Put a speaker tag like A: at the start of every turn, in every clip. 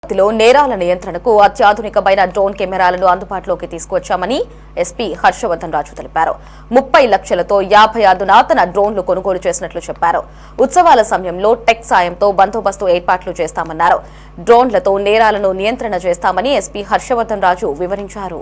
A: నేరాల నియంత్రణకు అత్యాధునికమైన డ్రోన్ కెమెరాలను అందుబాటులోకి తీసుకొచ్చామని ఎస్పీ హర్షవర్ధన్ రాజు తెలిపారు. 30 లక్షలతో 50 అధునాతన డ్రోన్లు కొనుగోలు చేసినట్లు చెప్పారు. ఉత్సవాల సమయంలో టెక్ సాయంతో బందోబస్తు ఏర్పాట్లు చేస్తామన్నారు. డ్రోన్లతో నేరాలను నియంత్రణ చేస్తామని ఎస్పీ హర్షవర్ధన్ రాజు వివరించారు.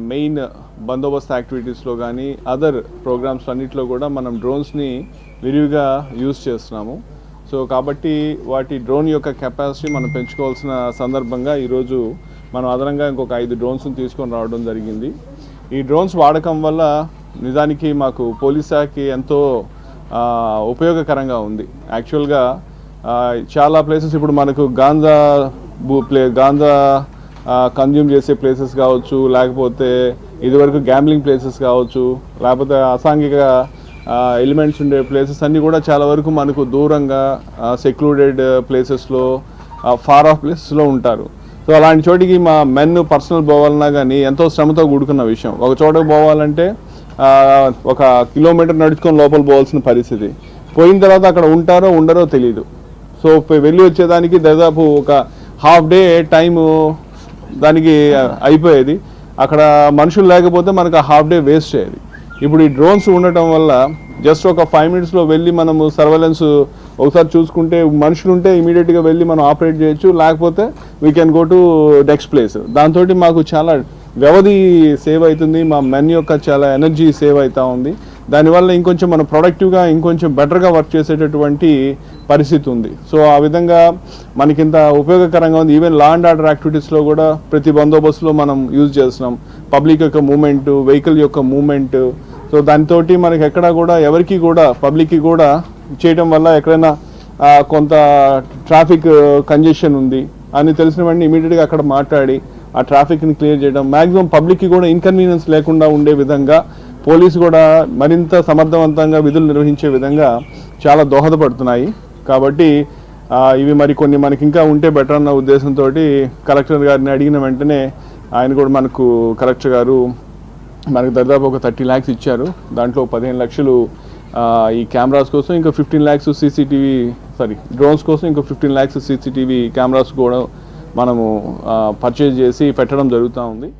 B: మెయిన్ బందోబస్తు యాక్టివిటీస్లో కానీ అదర్ ప్రోగ్రామ్స్ అన్నింటిలో కూడా మనం డ్రోన్స్ని విరివిగా యూజ్ చేస్తున్నాము. సో కాబట్టి వాటి డ్రోన్ యొక్క కెపాసిటీ మనం పెంచుకోవాల్సిన సందర్భంగా ఈరోజు మనం అదనంగా ఇంకొక 5 డ్రోన్స్ని తీసుకొని రావడం జరిగింది. ఈ డ్రోన్స్ వాడకం వల్ల నిజానికి మాకు పోలీస్ శాఖకి ఎంతో ఉపయోగకరంగా ఉంది. యాక్చువల్గా చాలా ప్లేసెస్ ఇప్పుడు మనకు గాంజా కన్జ్యూమ్ చేసే ప్లేసెస్ కావచ్చు, లేకపోతే ఇదివరకు గ్యాంబ్లింగ్ ప్లేసెస్ కావచ్చు, లేకపోతే అసాంఘిక ఎలిమెంట్స్ ఉండే ప్లేసెస్ అన్నీ కూడా చాలా వరకు మనకు దూరంగా సెక్లూడెడ్ ప్లేసెస్లో ఫార్ ఆఫ్ ప్లేసెస్లో ఉంటారు. సో అలాంటి చోటికి మా మెన్ పర్సనల్ పోవాలన్నా కానీ ఎంతో శ్రమతో కూడుకున్న విషయం. ఒక చోటకు పోవాలంటే 1 కిలోమీటర్ నడుచుకొని లోపల పోవాల్సిన పరిస్థితి. పోయిన తర్వాత అక్కడ ఉంటారో ఉండరో తెలియదు. సో వెళ్ళి వచ్చేదానికి దాదాపు ఒక హాఫ్ డే టైము దానికి అయిపోయేది. అక్కడ మనుషులు లేకపోతే మనకు ఆ హాఫ్ డే వేస్ట్ అయ్యేది. ఇప్పుడు ఈ డ్రోన్స్ ఉండటం వల్ల జస్ట్ ఒక 5 మినిట్స్లో వెళ్ళి మనము సర్వేలెన్స్ ఒకసారి చూసుకుంటే మనుషులు ఉంటే ఇమీడియట్గా వెళ్ళి మనం ఆపరేట్ చేయొచ్చు, లేకపోతే we can go to next place. దాంతో మాకు చాలా వ్యవధి సేవ్ అవుతుంది, మా మెన్ యొక్క చాలా ఎనర్జీ సేవ్ అవుతూ ఉంది. దానివల్ల ఇంకొంచెం మనం ప్రొడక్టివ్గా ఇంకొంచెం బెటర్గా వర్క్ చేసేటటువంటి పరిస్థితి ఉంది. సో ఆ విధంగా మనకింత ఉపయోగకరంగా ఉంది. ఈవెన్ లా అండ్ ఆర్డర్ యాక్టివిటీస్లో కూడా ప్రతి బందోబస్తులో మనం యూజ్ చేస్తున్నాం. పబ్లిక్ యొక్క మూమెంట్, వెహికల్ యొక్క మూమెంట్. సో దాంతో మనకి ఎక్కడా కూడా ఎవరికి కూడా పబ్లిక్కి కూడా చేయడం వల్ల ఎక్కడైనా కొంత ట్రాఫిక్ కంజెషన్ ఉంది అని తెలిసిన వెంటనే ఇమీడియట్గా అక్కడ మాట్లాడి ఆ ట్రాఫిక్ని క్లియర్ చేయడం, మ్యాక్సిమం పబ్లిక్కి కూడా ఇన్కన్వీనియన్స్ లేకుండా ఉండే విధంగా పోలీసు కూడా మరింత సమర్థవంతంగా విధులు నిర్వహించే విధంగా చాలా దోహదపడుతున్నాయి. కాబట్టి ఇవి కొన్ని మనకి ఇంకా ఉంటే బెటర్ అన్న ఉద్దేశంతో కలెక్టర్ గారిని అడిగిన వెంటనే ఆయన కూడా మనకు కలెక్టర్ గారు మనకు దాదాపు ఒక 30 lakhs ఇచ్చారు. దాంట్లో 15 లక్షలు ఈ కెమెరాస్ కోసం, ఇంకా 15 lakhs డ్రోన్స్ కోసం ఇంకో 15 lakhs CCTV కెమెరాస్ కూడా మనము పర్చేజ్ చేసి పెట్టడం జరుగుతూ ఉంది.